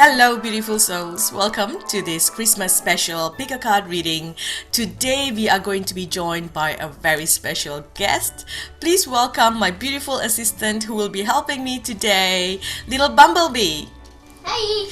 Hello, beautiful souls. Welcome to this Christmas special pick a card reading. Today, we are going to be joined by a very special guest. Please welcome my beautiful assistant who will be helping me today, Little Bumblebee. Hey!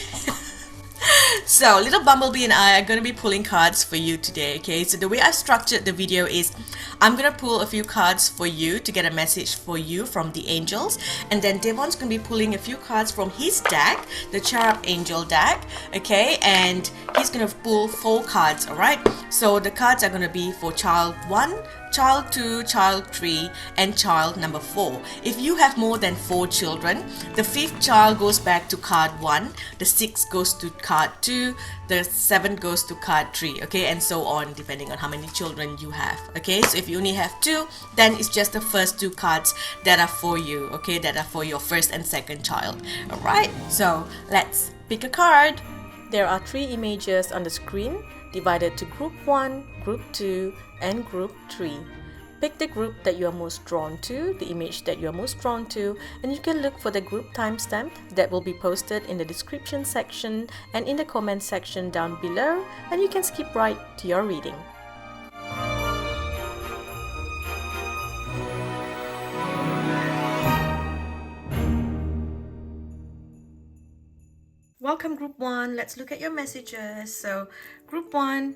So, Little Bumblebee and I are going to be pulling cards for you today, okay? So, the way I've structured the video is I'm going to pull a few cards for you to get a message for you from the angels. And then Devon's going to be pulling a few cards from his deck, the Cherub Angel deck, okay? And he's going to pull 4 cards, alright? So, the cards are going to be for child 1, child 2, child 3, and child number 4. If you have more than 4 children, the 5th child goes back to card 1, the 6th goes to card 2, the 7th goes to card 3, okay, and so on, depending on how many children you have, okay? So if you only have 2, then it's just the first 2 cards that are for you, okay, that are for your first and second child. Alright, so let's pick a card. There are 3 images on the screen, divided to group 1, group 2, and group 3. Pick the group that you are most drawn to, the image that you are most drawn to, and you can look for the group timestamp that will be posted in the description section and in the comment section down below, and you can skip right to your reading. Welcome group 1. Let's look at your messages. So group 1,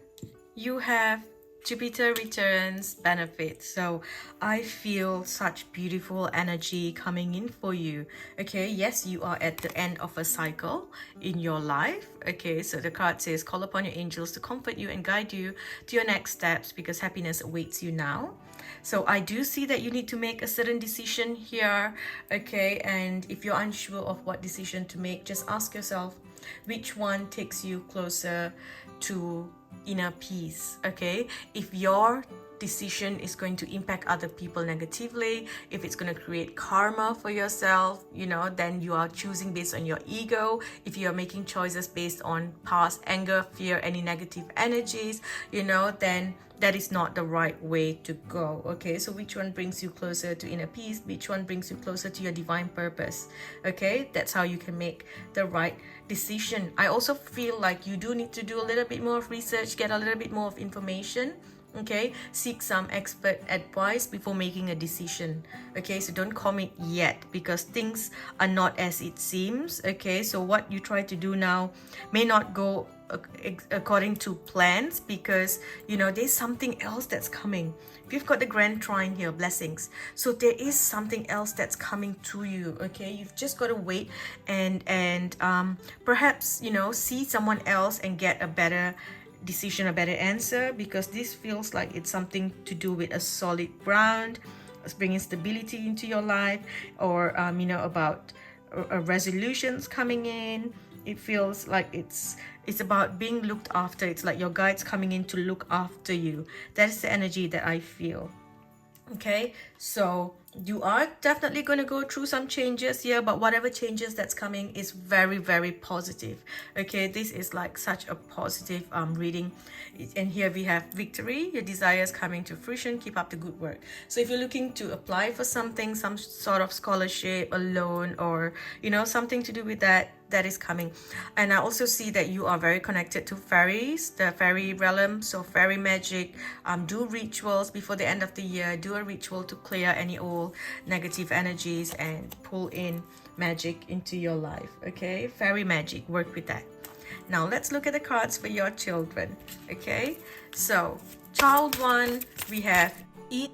you have Jupiter returns benefit. So I feel such beautiful energy coming in for you. Okay, yes, you are at the end of a cycle in your life. Okay, so the card says call upon your angels to comfort you and guide you to your next steps because happiness awaits you now. So I do see that you need to make a certain decision here, okay? And if you're unsure of what decision to make, just ask yourself which one takes you closer to inner peace, okay? If your decision is going to impact other people negatively, if it's going to create karma for yourself, you know, then you are choosing based on your ego. If you are making choices based on past anger, fear, any negative energies, you know, then that is not the right way to go, okay? So which one brings you closer to inner peace? Which one brings you closer to your divine purpose, okay? That's how you can make the right decision. I also feel like you do need to do a little bit more of research, get a little bit more of information, okay? Seek some expert advice before making a decision, okay? So don't commit yet because things are not as it seems, okay? So what you try to do now may not go according to plans because, you know, there's something else that's coming. We've got the Grand Trine here, blessings. So there is something else that's coming to you, okay? You've just got to wait and perhaps, you know, see someone else and get a better decision, a better answer, because this feels like it's something to do with a solid ground, bringing stability into your life, or you know, about resolutions coming in. It feels like it's about being looked after. It's like your guides coming in to look after you. That is the energy that I feel. Okay, so you are definitely going to go through some changes here, but whatever changes that's coming is very, very positive. Okay, this is like such a positive reading. And here we have victory, your desires coming to fruition, keep up the good work. So if you're looking to apply for something, some sort of scholarship, a loan, or you know, something to do with that is coming. And I also see that you are very connected to fairies, the fairy realm, so fairy magic. Do rituals before the end of the year. Do a ritual to clear any old negative energies and pull in magic into your life, okay? Fairy magic, work with that. Now let's look at the cards for your children, okay? So child 1, we have eat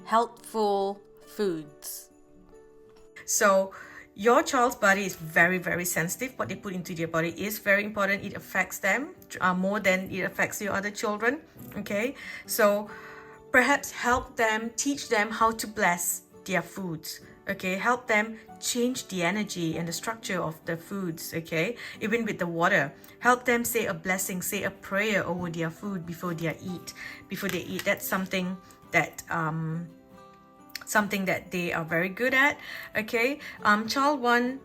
healthful foods. So your child's body is very, very sensitive. What they put into their body is very important. It affects them more than it affects your other children, okay? So perhaps help them, teach them how to bless their foods, okay? Help them change the energy and the structure of the foods, okay? Even with the water, help them say a blessing, say a prayer over their food before they eat. That's something that they are very good at, okay? Child 1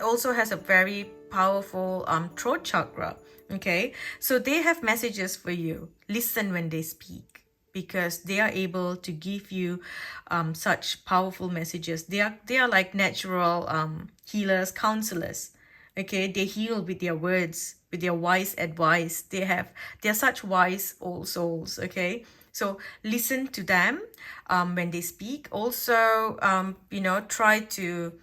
also has a very powerful throat chakra, okay? So they have messages for you. Listen when they speak, because they are able to give you such powerful messages. They are like natural healers, counselors, Okay, they heal with their words, with their wise advice. They're such wise old souls. Okay, so listen to them when they speak. Also, try to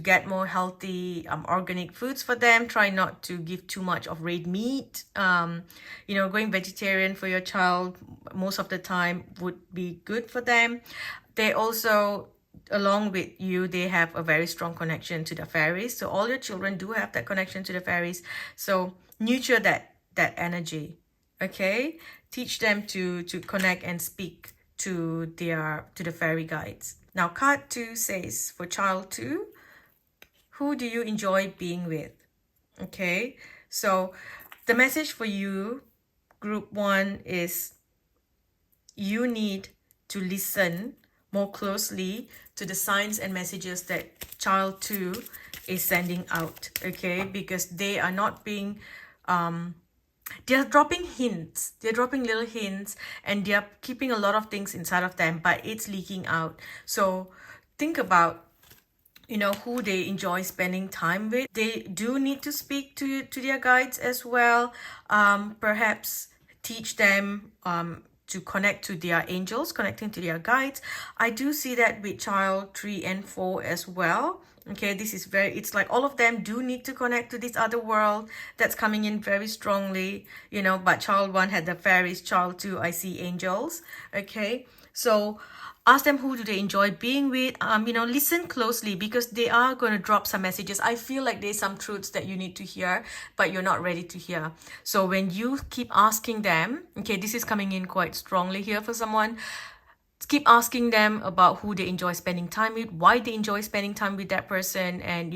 get more healthy organic foods for them. Try not to give too much of red meat. Going vegetarian for your child most of the time would be good for them. They also, along with you, they have a very strong connection to the fairies. So all your children do have that connection to the fairies. So nurture that energy. Okay, teach them to connect and speak to the fairy guides. Now card 2 says, for child 2, who do you enjoy being with? Okay, so the message for you, group 1, is you need to listen more closely to the signs and messages that child 2 is sending out. Okay, because they are not being they're dropping hints, they're dropping little hints, and they're keeping a lot of things inside of them, but it's leaking out. So think about who they enjoy spending time with. They do need to speak to their guides as well. Perhaps teach them to connect to their angels, connecting to their guides. I do see that with child 3 and 4 as well. Okay, this is it's like all of them do need to connect to this other world that's coming in very strongly, but child 1 had the fairies, child 2, I see angels. Okay, so ask them who do they enjoy being with. Listen closely, because they are going to drop some messages. I feel like there's some truths that you need to hear, but you're not ready to hear. So when you keep asking them, okay, this is coming in quite strongly here for someone. Keep asking them about who they enjoy spending time with, why they enjoy spending time with that person, and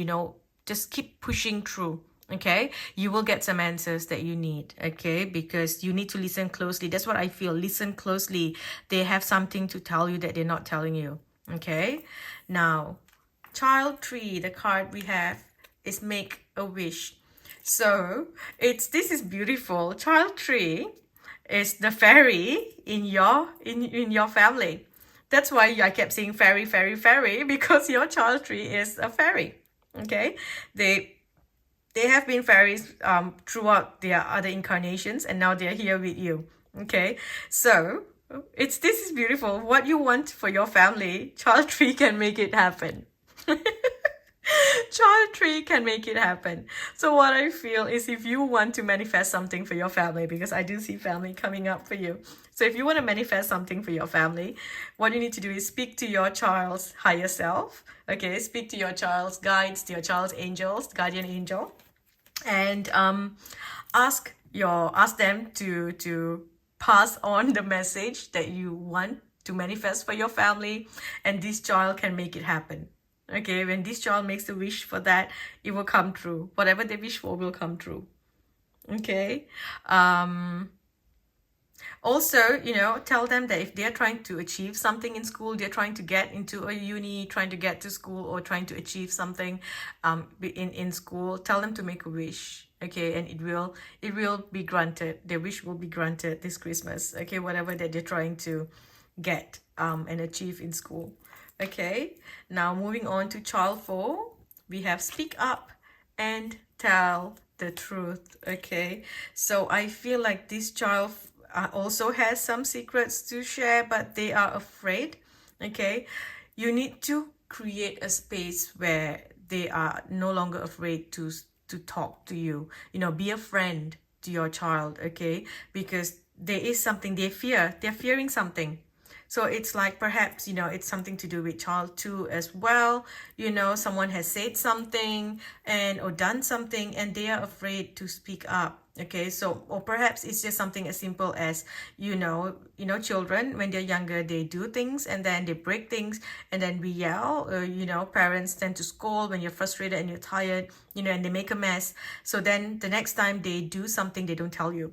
just keep pushing through. Okay, you will get some answers that you need. Okay, because you need to listen closely. That's what I feel. Listen closely. They have something to tell you that they're not telling you. Okay, now child 3, the card we have is make a wish. So this is beautiful. Child 3 is the fairy in your family. That's why I kept saying fairy, fairy, fairy, because your child 3 is a fairy. Okay, they have been fairies throughout their other incarnations, and now they're here with you. Okay, so this is beautiful. What you want for your family, child 3 can make it happen. Child 3 can make it happen. So what I feel is, if you want to manifest something for your family, because I do see family coming up for you. So if you want to manifest something for your family, what you need to do is speak to your child's higher self. Okay, speak to your child's guides, to your child's angels, guardian angel, and ask them to pass on the message that you want to manifest for your family, and this child can make it happen. Okay, when this child makes the wish for that, it will come true. Whatever they wish for will come true. Okay. Also, tell them that if they're trying to achieve something in school, they're trying to get into a uni, trying to get to school, or trying to achieve something in school, tell them to make a wish. Okay, and it will be granted. Their wish will be granted this Christmas. Okay, whatever that they're trying to get and achieve in school. Okay, now moving on to child 4, we have speak up and tell the truth. Okay, so I feel like this child also has some secrets to share, but they are afraid. Okay, you need to create a space where they are no longer afraid to talk to you. Be a friend to your child. Okay, because there is something they fear. They're fearing something. So it's like, perhaps, it's something to do with child 2 as well. Someone has said something or done something, and they are afraid to speak up. Okay, so, or perhaps it's just something as simple as, children, when they're younger, they do things and then they break things, and then we yell. Parents tend to scold when you're frustrated and you're tired, and they make a mess. So then the next time they do something, they don't tell you.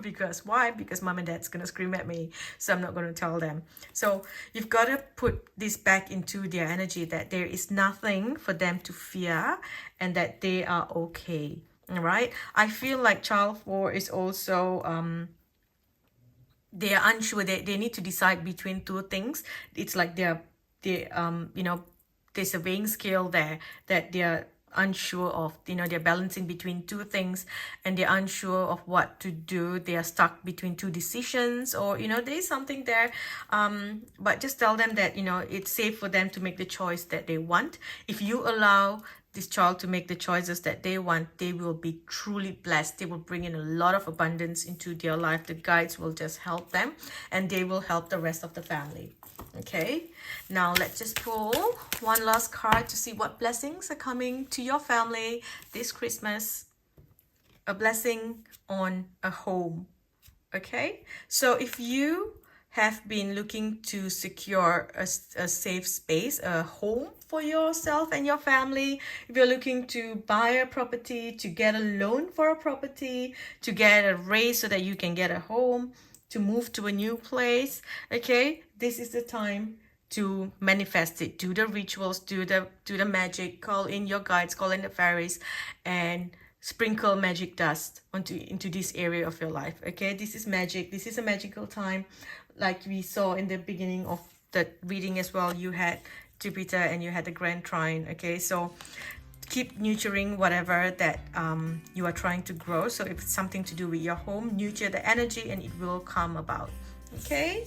Because why? Because mom and dad's gonna scream at me, so I'm not gonna tell them. So you've got to put this back into their energy, that there is nothing for them to fear and that they are okay. All right, I feel like child 4 is also they are unsure. They need to decide between two things. It's like they there's a weighing scale there, that they're unsure of, they're balancing between two things and they're unsure of what to do. They are stuck between two decisions, or there's something there, but just tell them that it's safe for them to make the choice that they want. If you allow this child to make the choices that they want, they will be truly blessed. They will bring in a lot of abundance into their life. The guides will just help them, and they will help the rest of the family. Okay, now let's just pull one last card to see what blessings are coming to your family this Christmas. A blessing on a home. Okay, so if you have been looking to secure a safe space, a home for yourself and your family, if you're looking to buy a property, to get a loan for a property, to get a raise so that you can get a home, to move to a new place, okay, this is the time to manifest it. Do the rituals, do the magic, call in your guides, call in the fairies, and sprinkle magic dust into this area of your life. Okay, this is magic. This is a magical time, like we saw in the beginning of the reading as well. You had Jupiter and you had the Grand Trine. Okay, so keep nurturing whatever that you are trying to grow. So if it's something to do with your home, nurture the energy and it will come about. Okay.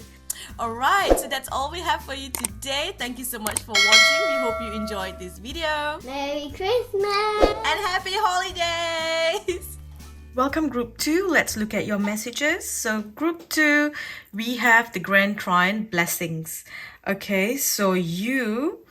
All right, so that's all we have for you today. Thank you so much for watching. We hope you enjoyed this video. Merry Christmas and happy holidays. Welcome group 2. Let's look at your messages. So group 2, we have the Grand Trine blessings. Okay, so you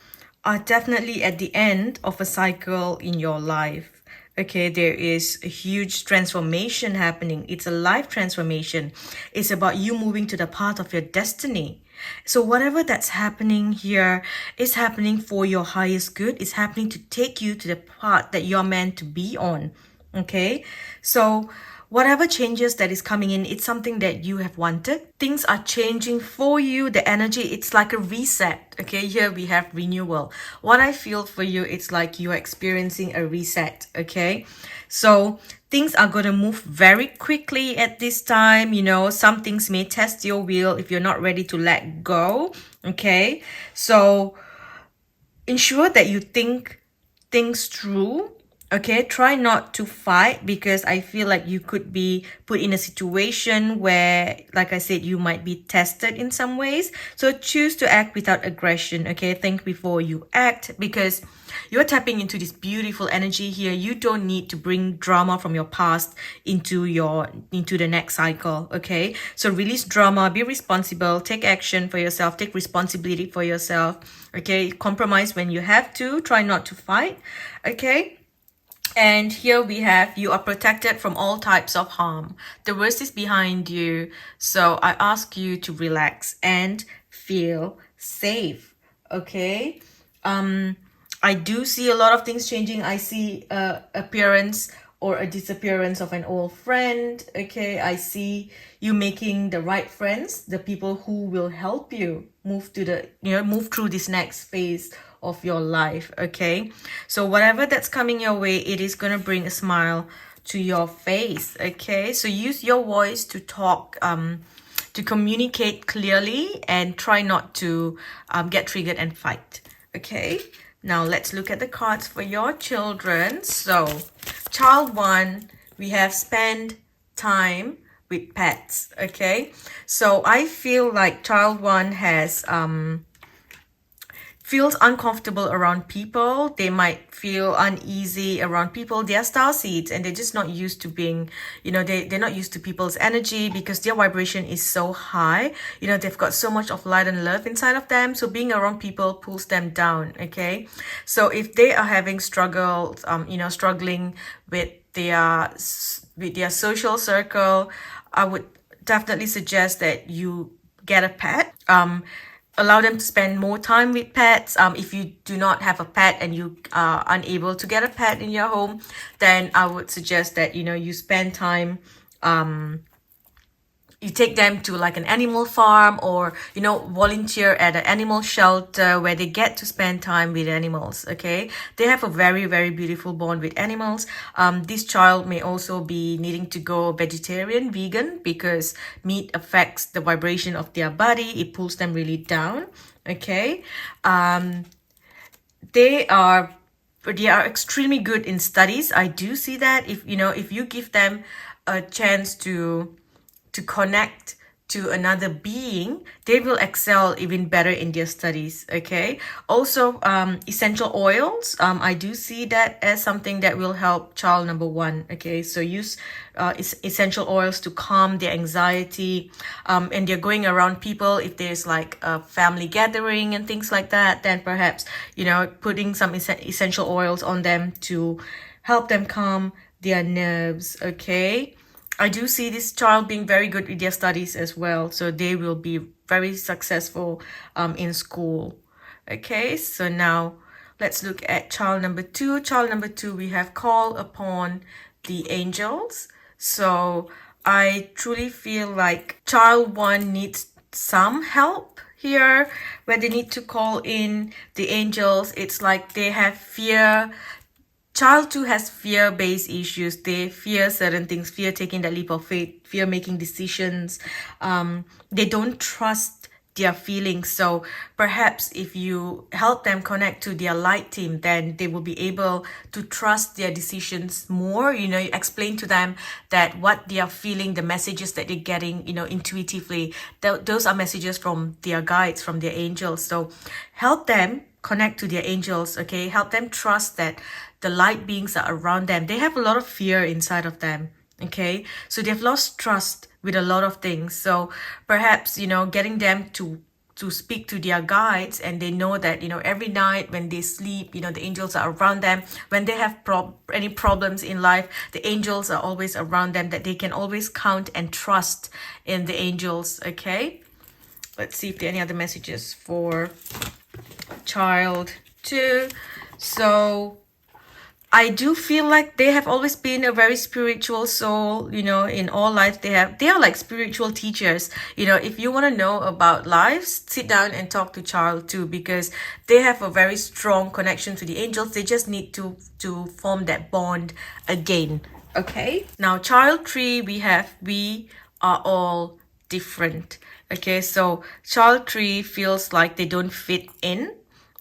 are definitely at the end of a cycle in your life. Okay, there is a huge transformation happening. It's a life transformation. It's about you moving to the path of your destiny. So whatever that's happening here is happening for your highest good. It's happening to take you to the path that you're meant to be on. Okay, so whatever changes that is coming in, it's something that you have wanted. Things are changing for you. The energy, it's like a reset. Okay, here we have renewal. What I feel for you, it's like you're experiencing a reset. Okay, so things are going to move very quickly at this time. Some things may test your will if you're not ready to let go. Okay, so ensure that you think things through. Okay, try not to fight, because I feel like you could be put in a situation where, like I said, you might be tested in some ways. So choose to act without aggression. Okay, think before you act, because you're tapping into this beautiful energy here. You don't need to bring drama from your past into the next cycle. Okay, so release drama, be responsible, take action for yourself, take responsibility for yourself. Okay, compromise when you have to, try not to fight. Okay. And here we have, you are protected from all types of harm. The worst is behind you. So I ask you to relax and feel safe. Okay. I do see a lot of things changing. I see appearance or a disappearance of an old friend. Okay. I see you making the right friends, the people who will help you move through this next phase of your life. Okay, so whatever that's coming your way, it is going to bring a smile to your face. Okay, so use your voice to talk, to communicate clearly, and try not to get triggered and fight. Okay, now let's look at the cards for your children. So child 1, we have spend time with pets. Okay, so I feel like child 1 has feels uncomfortable around people. They might feel uneasy around people. They are star seeds and they're just not used to being, they're not used to people's energy, because their vibration is so high. They've got so much of light and love inside of them. So being around people pulls them down. Okay, so if they are having struggles, struggling with their social circle, I would definitely suggest that you get a pet. Allow them to spend more time with pets. If you do not have a pet and you are unable to get a pet in your home, then I would suggest that, you spend time, you take them to like an animal farm, or, volunteer at an animal shelter where they get to spend time with animals. Okay, they have a very, very beautiful bond with animals. This child may also be needing to go vegetarian, vegan, because meat affects the vibration of their body. It pulls them really down. Okay, they are they are extremely good in studies. I do see that if you give them a chance to connect to another being, they will excel even better in their studies. Okay, also essential oils, I do see that as something that will help child number one. Okay, so use essential oils to calm their anxiety, and they're going around people, if there's like a family gathering and things like that, then perhaps putting some essential oils on them to help them calm their nerves. Okay, I do see this child being very good with their studies as well. So they will be very successful in school. Okay, so now let's look at child number two. Child number two, we have call upon the angels. So I truly feel like child one needs some help here, where they need to call in the angels. It's like they have fear. Child 2 has fear-based issues. They fear certain things, fear taking that leap of faith, fear making decisions. They don't trust their feelings. So perhaps if you help them connect to their light team, then they will be able to trust their decisions more. You explain to them that what they are feeling, the messages that they're getting, intuitively, those are messages from their guides, from their angels. So help them connect to their angels. Okay, help them trust that the light beings are around them. They have a lot of fear inside of them. Okay, so they've lost trust with a lot of things. So perhaps getting them to speak to their guides, and they know that every night when they sleep, the angels are around them. When they have any problems in life, the angels are always around them, that they can always count and trust in the angels. Okay, let's see if there are any other messages for child 2. So I do feel like they have always been a very spiritual soul. In all life, they are like spiritual teachers. If you want to know about life, sit down and talk to child 2, because they have a very strong connection to the angels. They just need to form that bond again. Okay, now child 3, we are all different. Okay, so child 3 feels like they don't fit in.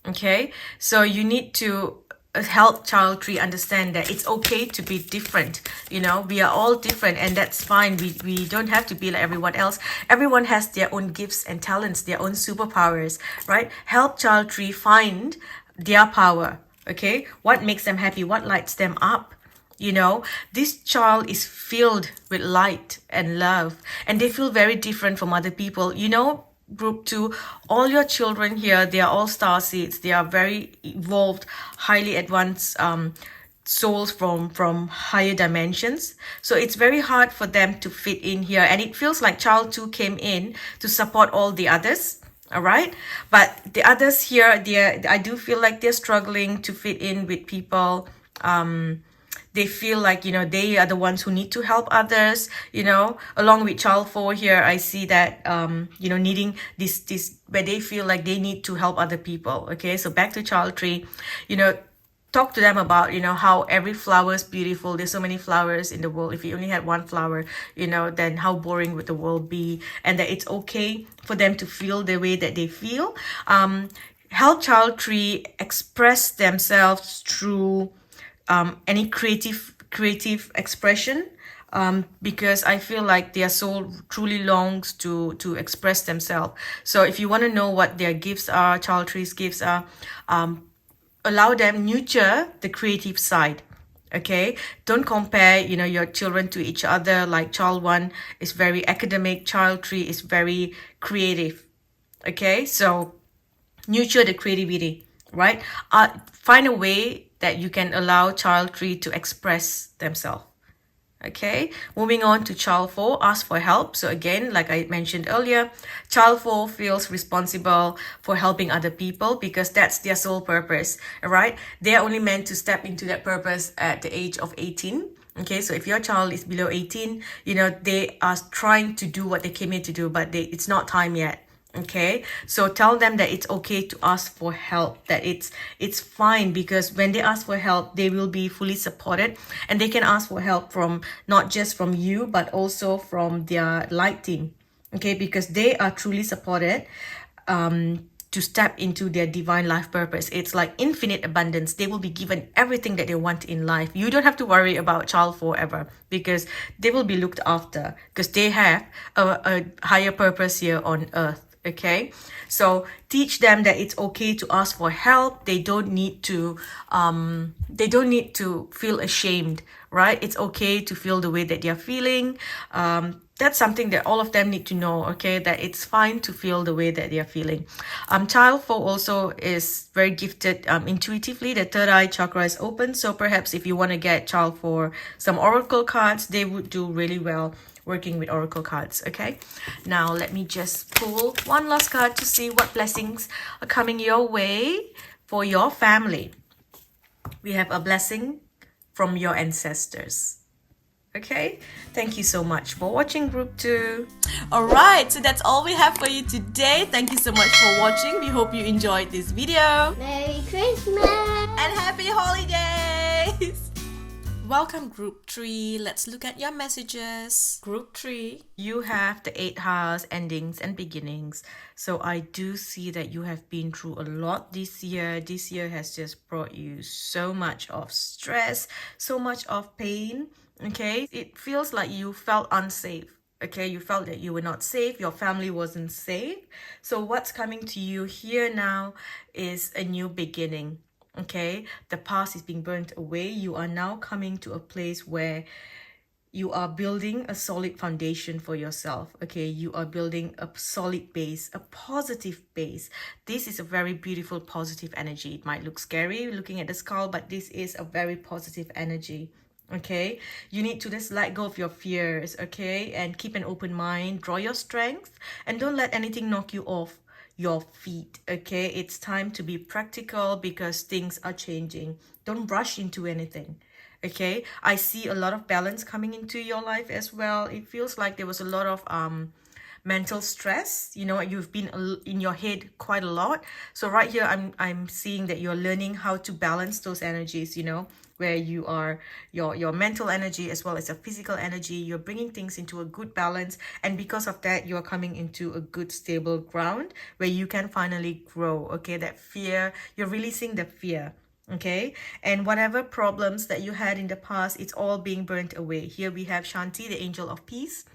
Okay, so you need to help child 3 understand that it's okay to be different. We are all different, and that's fine. We don't have to be like everyone else. Everyone has their own gifts and talents, their own superpowers, right? Help child 3 find their power. Okay, what makes them happy, what lights them up. This child is filled with light and love, and they feel very different from other people. Group 2, all your children here, they are all star seeds. They are very evolved, highly advanced souls from higher dimensions. So it's very hard for them to fit in here, and it feels like child 2 came in to support all the others. All right, but the others here, I do feel like they're struggling to fit in with people. They feel like they are the ones who need to help others. Along with child 4 here, I see that needing this where they feel like they need to help other people. Okay, so back to child 3, talk to them about how every flower is beautiful. There's so many flowers in the world. If you only had one flower, then how boring would the world be? And that it's okay for them to feel the way that they feel. Help child 3 express themselves through any creative expression, because I feel like their soul truly longs to express themselves. So if you want to know what their gifts are, child 3's gifts are, allow them, nurture the creative side. Okay, don't compare your children to each other. Like child 1 is very academic, child 3 is very creative. Okay, so nurture the creativity, right? Find a way that you can allow child 3 to express themselves. Okay, moving on to child 4, ask for help. So again, like I mentioned earlier, child 4 feels responsible for helping other people, because that's their sole purpose. All right, they are only meant to step into that purpose at the age of 18. Okay, so if your child is below 18, they are trying to do what they came here to do, but it's not time yet. Okay, so tell them that it's okay to ask for help, that it's fine, because when they ask for help, they will be fully supported, and they can ask for help from not just from you, but also from their light team. Okay, because they are truly supported. to step into their divine life purpose. It's like infinite abundance. They will be given everything that they want in life. You don't have to worry about child forever because they will be looked after because they have a higher purpose here on earth. Okay, so teach them that it's okay to ask for help. They don't need to feel ashamed, right? It's okay to feel the way that they're feeling. That's something that all of them need to know, okay, that it's fine to feel the way that they're feeling. Child 4 also is very gifted intuitively. The third eye chakra is open, so perhaps if you want to get child 4 some oracle cards, they would do really well working with oracle cards. Okay, now let me just pull one last card to see what blessings are coming your way for your family. We have a blessing from your ancestors. Okay, thank you so much for watching group 2. All right, so that's all we have for you today. Thank you so much for watching. We hope you enjoyed this video. Merry Christmas And happy holidays. Welcome group 3. Let's look at your messages. Group 3, you have the 8th house, endings and beginnings. So I do see that you have been through a lot this year. This year has just brought you so much of stress, so much of pain. Okay, it feels like you felt unsafe. Okay, you felt that you were not safe, your family wasn't safe. So what's coming to you here now is a new beginning. Okay, the past is being burnt away. You are now coming to a place where you are building a solid foundation for yourself. Okay, you are building a solid base, a positive base. This is a very beautiful positive energy. It might look scary looking at the skull, but this is a very positive energy. Okay, you need to just let go of your fears, okay, and keep an open mind, draw your strength, and don't let anything knock you off your feet. Okay, it's time to be practical because things are changing. Don't rush into anything. Okay, I see a lot of balance coming into your life as well. It feels like there was a lot of mental stress. You know, you've been in your head quite a lot. So right here I'm seeing that you're learning how to balance those energies, you know, where you are your mental energy as well as your physical energy. You're bringing things into a good balance, and because of that you're coming into a good stable ground where you can finally grow. Okay, that fear, you're releasing the fear. Okay, and whatever problems that you had in the past, it's all being burnt away. Here we have Shanti, the angel of peace.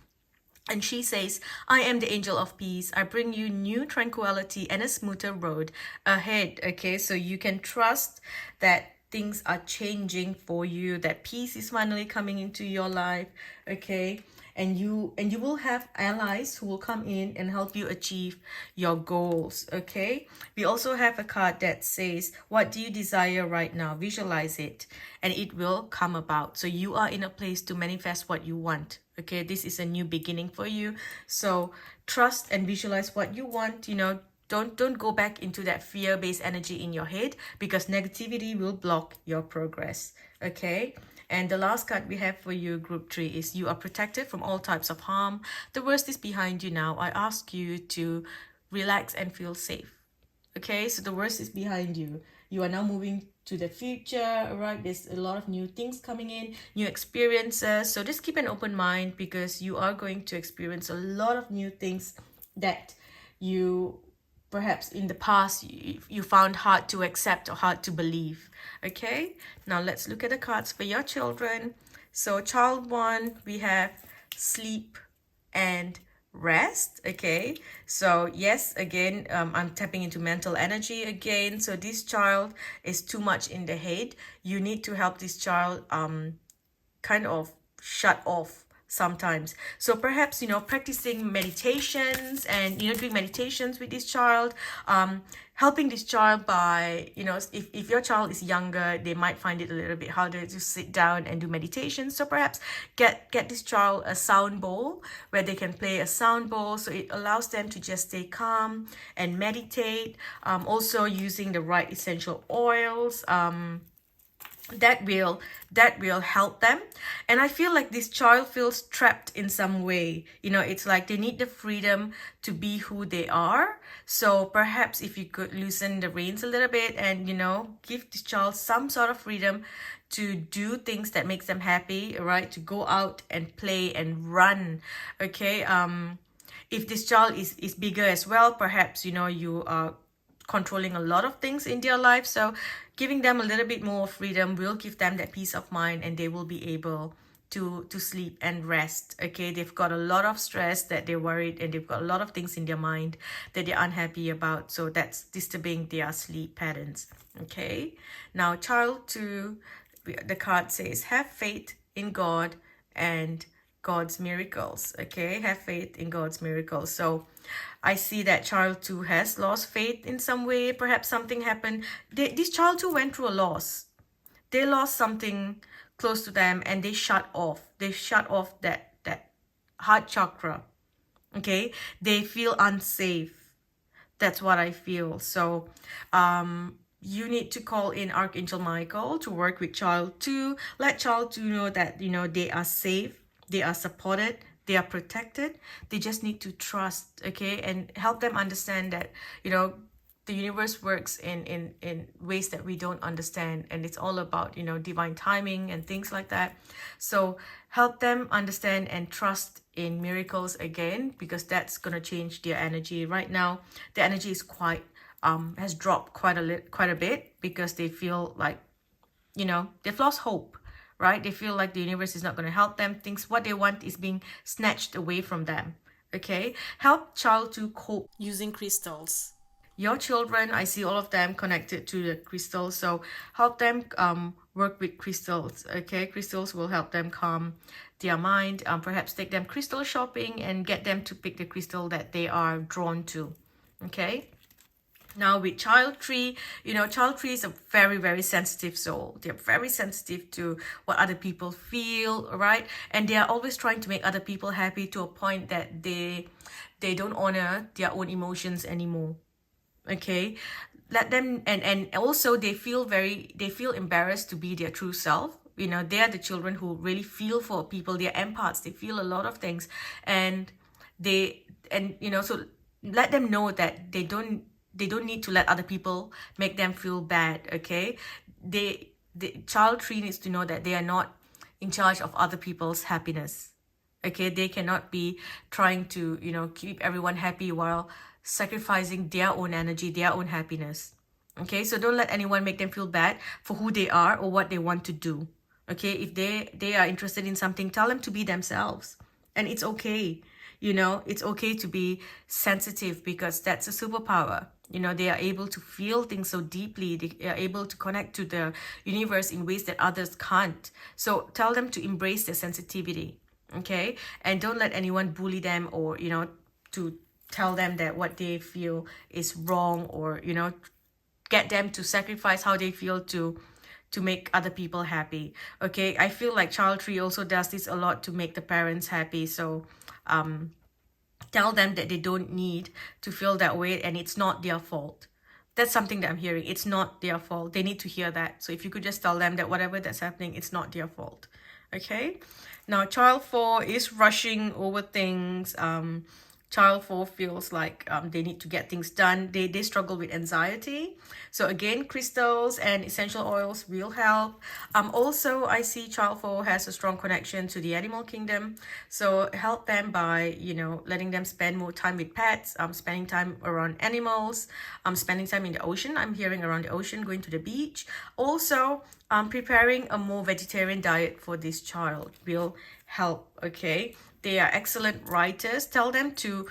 And she says, I am the angel of peace. I bring you new tranquility and a smoother road ahead. Okay, so you can trust that things are changing for you, that peace is finally coming into your life. Okay, and you will have allies who will come in and help you achieve your goals. Okay, we also have a card that says, what do you desire right now? Visualize it and it will come about. So you are in a place to manifest what you want. Okay, this is a new beginning for you. So trust and visualize what you want. You know, don't go back into that fear-based energy in your head, because negativity will block your progress. Okay, and the last card we have for you, group 3, is you are protected from all types of harm. The worst is behind you now. I ask you to relax and feel safe. Okay, so the worst is behind you. You are now moving to the future, right? There's a lot of new things coming in, new experiences. So just keep an open mind, because you are going to experience a lot of new things that you perhaps in the past you found hard to accept or hard to believe. Okay, now let's look at the cards for your children. So child 1, we have sleep and rest. Okay, so yes, again, I'm tapping into mental energy again. So this child is too much in the head. You need to help this child kind of shut off sometimes. So perhaps, you know, practicing meditations and, you know, doing meditations with this child, helping this child by, you know, if your child is younger, they might find it a little bit harder to sit down and do meditation. So perhaps get this child a sound bowl where they can play a sound bowl, so it allows them to just stay calm and meditate. Also using the right essential oils, that will help them. And I feel like this child feels trapped in some way. You know, it's like they need the freedom to be who they are. So perhaps if you could loosen the reins a little bit and, you know, give this child some sort of freedom to do things that makes them happy, right? To go out and play and run. Okay, if this child is bigger as well, perhaps, you know, you are controlling a lot of things in their life. So giving them a little bit more freedom will give them that peace of mind, and they will be able to sleep and rest. Okay, they've got a lot of stress that they're worried, and they've got a lot of things in their mind that they're unhappy about, so that's disturbing their sleep patterns. Okay, now child 2, the card says have faith in God and God's miracles. Okay, have faith in God's miracles. So I see that child 2 has lost faith in some way. Perhaps something happened. This child 2 went through a loss. They lost something close to them, and they shut off that heart chakra. Okay, they feel unsafe. That's what I feel. So you need to call in Archangel Michael to work with child 2. Let child 2 know that they are safe, they are supported, they are protected. They just need to trust. Okay, and help them understand that the universe works in ways that we don't understand, and it's all about divine timing and things like that. So help them understand and trust in miracles again, because that's gonna change their energy. Right now the energy is quite has dropped quite a bit, because they feel like they've lost hope, right? They feel like the universe is not going to help them. Things what they want is being snatched away from them. Okay, help child to cope using crystals. Your children, I see all of them connected to the crystals, so help them work with crystals. Okay, crystals will help them calm their mind. Perhaps take them crystal shopping and get them to pick the crystal that they are drawn to. Okay, now with child 3, child 3 is a very, very sensitive soul. They're very sensitive to what other people feel, right? And they are always trying to make other people happy, to a point that they don't honor their own emotions anymore. Okay, let them, and also they feel embarrassed to be their true self. They are the children who really feel for people. They're empaths. They feel a lot of things, and so let them know that they don't need to let other people make them feel bad. Okay, the child 3 needs to know that they are not in charge of other people's happiness. Okay, they cannot be trying to keep everyone happy while sacrificing their own energy, their own happiness. Okay, so don't let anyone make them feel bad for who they are or what they want to do. Okay, if they are interested in something, tell them to be themselves, and it's okay. It's okay to be sensitive, because that's a superpower. They are able to feel things so deeply. They are able to connect to the universe in ways that others can't. So tell them to embrace their sensitivity. Okay, and don't let anyone bully them, or to tell them that what they feel is wrong, or get them to sacrifice how they feel to make other people happy. Okay, I feel like child 3 also does this a lot to make the parents happy. So tell them that they don't need to feel that way, and it's not their fault. That's something that I'm hearing. It's not their fault. They need to hear that. So if you could just tell them that whatever that's happening, it's not their fault. Okay, now child 4 is rushing over things. Child 4 feels like they need to get things done. They struggle with anxiety. So again, crystals and essential oils will help. Also, I see child 4 has a strong connection to the animal kingdom. So help them by, letting them spend more time with pets, spending time around animals, spending time in the ocean. I'm hearing around the ocean, going to the beach. Also, preparing a more vegetarian diet for this child will help. Okay, they are excellent writers. Tell them to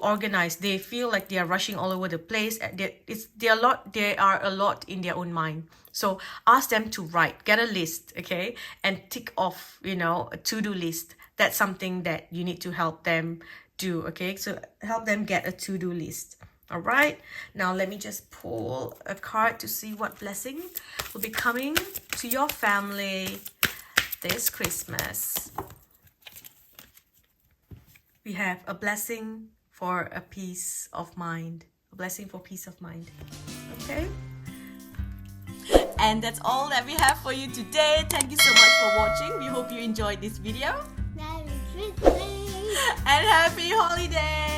organize. They feel like they are rushing all over the place. They are a lot in their own mind. So ask them to write. Get a list, okay, and tick off, a to-do list. That's something that you need to help them do. Okay, so help them get a to-do list. All right, now let me just pull a card to see what blessing will be coming to your family this Christmas. We have a blessing for a peace of mind. A blessing for peace of mind. Okay? And that's all that we have for you today. Thank you so much for watching. We hope you enjoyed this video. Merry Christmas. And happy holidays!